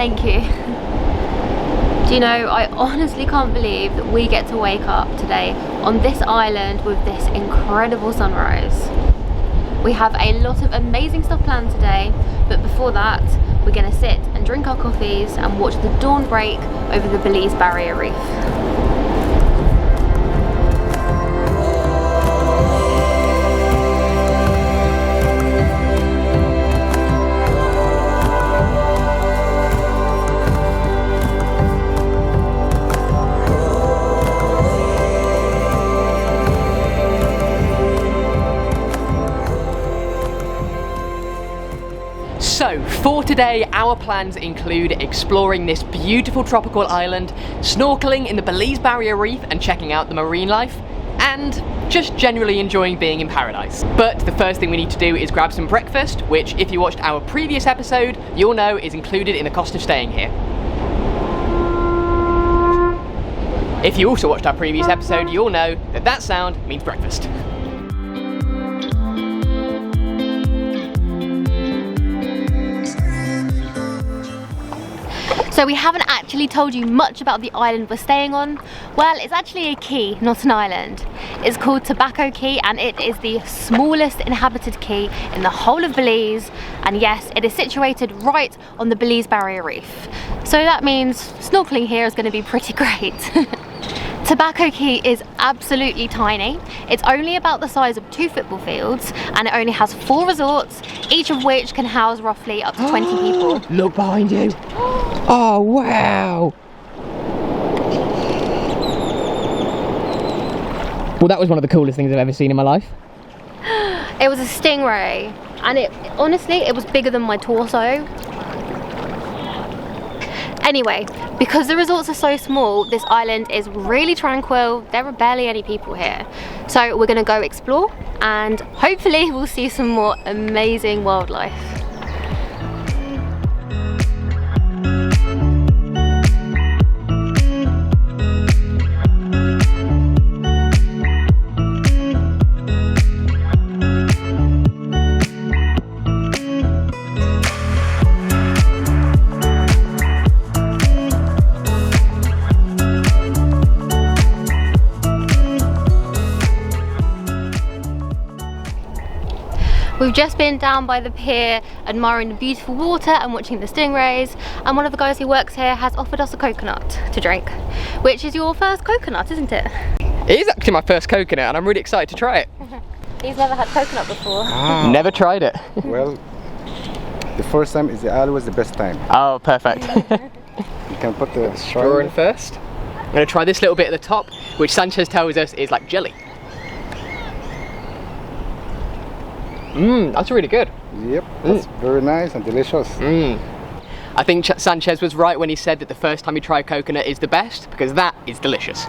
Thank you. Do you know, I honestly can't believe that we get to wake up today on this island with this incredible sunrise. We have a lot of amazing stuff planned today, but before that, we're gonna sit and drink our coffees and watch the dawn break over the Belize Barrier Reef. So, for today, our plans include exploring this beautiful tropical island, snorkeling in the Belize Barrier Reef and checking out the marine life, and just generally enjoying being in paradise. But the first thing we need to do is grab some breakfast, which, if you watched our previous episode, you'll know is included in the cost of staying here. If you also watched our previous episode, you'll know that that sound means breakfast. So we haven't actually told you much about the island we're staying on. Well, it's actually a key, not an island. It's called Tobacco Caye, and it is the smallest inhabited key in the whole of Belize. And yes, it is situated right on the Belize Barrier Reef. So that means snorkeling here is going to be pretty great. Tobacco Caye is absolutely tiny. It's only about the size of 2 football fields, and it only has 4 resorts, each of which can house roughly up to 20 people. Look behind you. Oh, wow. Well, that was one of the coolest things I've ever seen in my life. It was a stingray, and honestly, it was bigger than my torso. Anyway, because the resorts are so small, this island is really tranquil. There are barely any people here. So we're gonna go explore, and hopefully we'll see some more amazing wildlife. We've just been down by the pier admiring the beautiful water and watching the stingrays, and one of the guys who works here has offered us a coconut to drink, which is your first coconut, isn't it? It is actually my first coconut, and I'm really excited to try it. He's never had coconut before. Ah. Never tried it. Well, the first time is always the best time. Oh, perfect. You can put the Straw in first. I'm going to try this little bit at the top, which Sanchez tells us is like jelly. That's really good. Yep, that's very nice and delicious. I think Sanchez was right when he said that the first time you try coconut is the best, because that is delicious.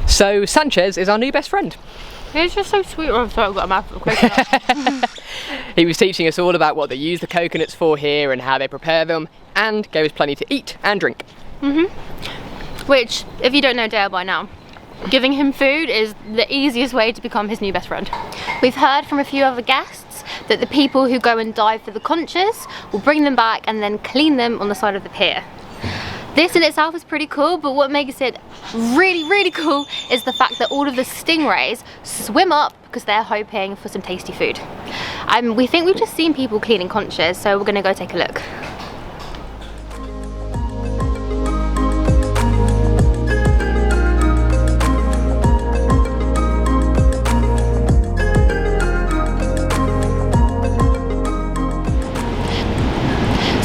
So Sanchez is our new best friend. He's just so sweet. I've got a mouthful of coconut. He was teaching us all about what they use the coconuts for here and how they prepare them, and gave us plenty to eat and drink. Which, if you don't know Dale by now, giving him food is the easiest way to become his new best friend. We've heard from a few other guests that the people who go and dive for the conches will bring them back and then clean them on the side of the pier. This in itself is pretty cool, but what makes it really, really cool is the fact that all of the stingrays swim up because they're hoping for some tasty food. We think we've just seen people cleaning conches, so we're gonna go take a look.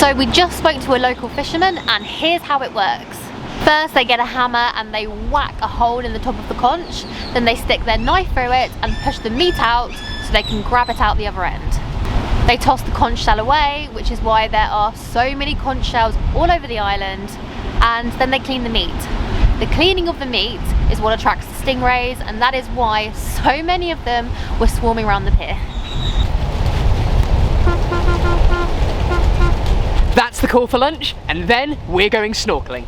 So we just spoke to a local fisherman, and here's how it works. First they get a hammer and they whack a hole in the top of the conch, then they stick their knife through it and push the meat out so they can grab it out the other end. They toss the conch shell away, which is why there are so many conch shells all over the island, and then they clean the meat. The cleaning of the meat is what attracts the stingrays, and that is why so many of them were swarming around the pier. That's the call for lunch, and then we're going snorkeling.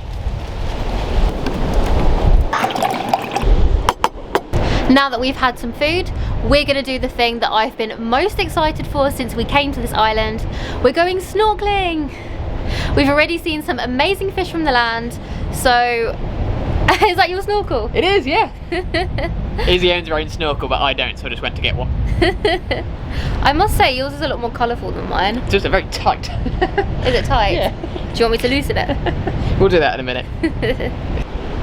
Now that we've had some food, we're gonna do the thing that I've been most excited for since we came to this island. We're going snorkeling! We've already seen some amazing fish from the land, so is that your snorkel? It is, yeah. Izzy owns her own snorkel, but I don't, so I just went to get one. I must say, yours is a lot more colourful than mine. It's just very tight. Is it tight? Yeah. Do you want me to loosen it? We'll do that in a minute.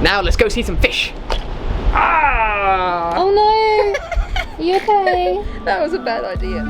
Now let's go see some fish. Ah! Oh no! Are you okay? That was a bad idea.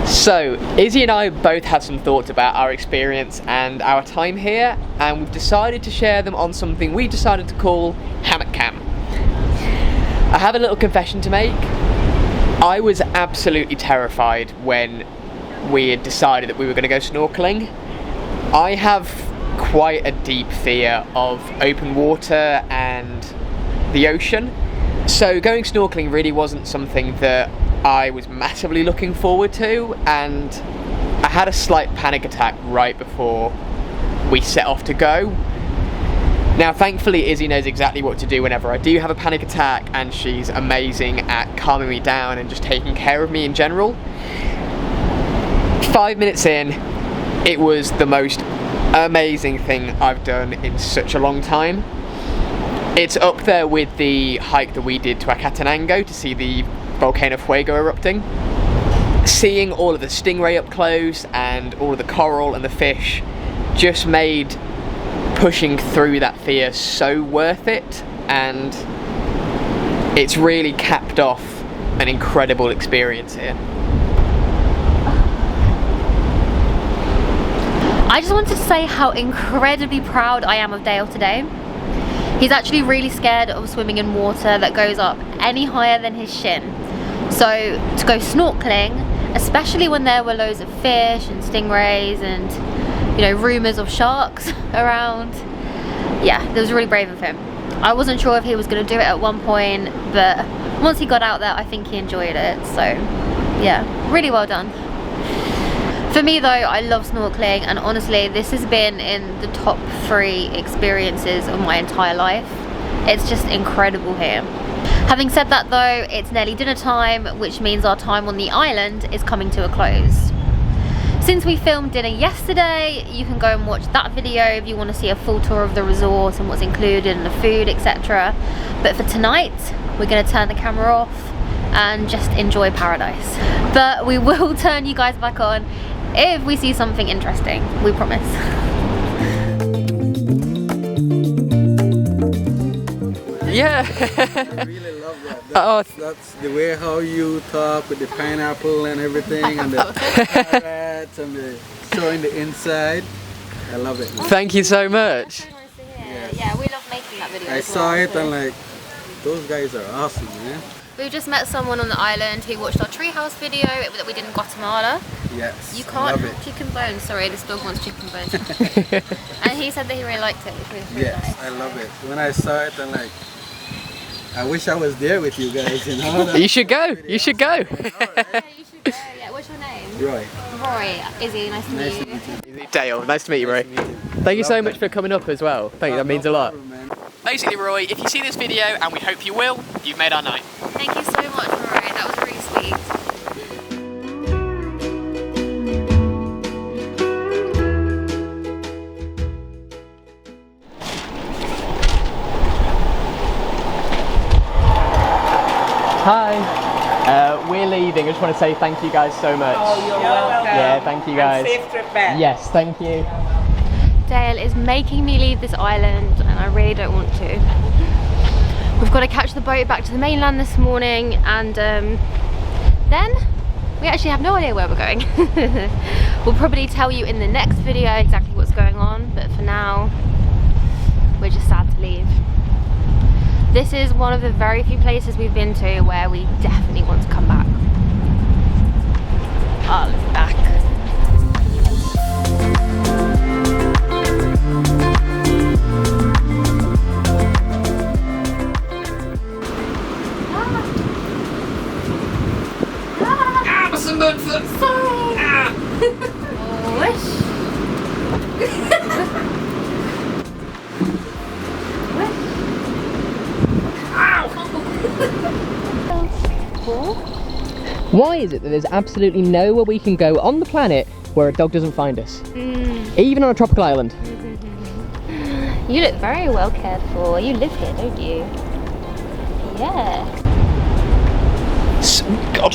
So, Izzy and I both had some thoughts about our experience and our time here, and we've decided to share them on something we decided to call Hammock Cam. I have a little confession to make. I was absolutely terrified when we had decided that we were going to go snorkeling. I have quite a deep fear of open water and the ocean, so going snorkeling really wasn't something that I was massively looking forward to, and I had a slight panic attack right before we set off to go. Now thankfully Izzy knows exactly what to do whenever I do have a panic attack, and she's amazing at calming me down and just taking care of me in general. 5 minutes in, it was the most amazing thing I've done in such a long time. It's up there with the hike that we did to Acatenango to see the Volcano Fuego erupting. Seeing all of the stingray up close and all of the coral and the fish just made pushing through that fear so worth it, and it's really capped off an incredible experience here. I just wanted to say how incredibly proud I am of Dale today. He's actually really scared of swimming in water that goes up any higher than his shin. So to go snorkeling, especially when there were loads of fish and stingrays and, you know, rumours of sharks around, yeah, that was really brave of him. I wasn't sure if he was going to do it at one point, but once he got out there, I think he enjoyed it. So yeah, really well done. For me though, I love snorkeling, and honestly this has been in the top 3 experiences of my entire life. It's just incredible here. Having said that though, it's nearly dinner time, which means our time on the island is coming to a close. Since we filmed dinner yesterday, you can go and watch that video if you want to see a full tour of the resort and what's included in the food, etc. But for tonight, we're going to turn the camera off and just enjoy paradise. But we will turn you guys back on if we see something interesting, we promise. Yeah. I really love that. That's the way how you talk with the pineapple and everything, and the carrots and the showing the inside. I love it. Thank you so much. That's so nice to hear. Yes. Yeah, we love making that video. I saw it and like, those guys are awesome, man. We've just met someone on the island who watched our treehouse video that we did in Guatemala. Yes. You can't have chicken bones. Sorry, this dog wants chicken bones. And he said that he really liked it, which was really nice. I love it. When I saw it, I'm like, I wish I was there with you guys, you know? You should go. You should go. Yeah, you should go. Yeah, what's your name? Roy. Roy. Izzy, nice to meet you. Dale, nice to meet you, Roy. Thank you so much for coming up as well. Thank you, that means a lot. Basically, Roy, if you see this video, and we hope you will, you've made our night. Thank you so much, Roy. That was really sweet. Hi. We're leaving. I just want to say thank you guys so much. Oh, you're welcome. Yeah, thank you guys. And safe trip back. Yes, thank you. Dale is making me leave this island, and I really don't want to. We've got to catch the boat back to the mainland this morning, and then we actually have no idea where we're going. We'll probably tell you in the next video exactly what's going on, but for now, we're just sad to leave. This is one of the very few places we've been to where we definitely want to come back. Oh, look back. Why is it that there's absolutely nowhere we can go on the planet where a dog doesn't find us? Even on a tropical island. You look very well cared for. You live here, don't you? Yeah. God.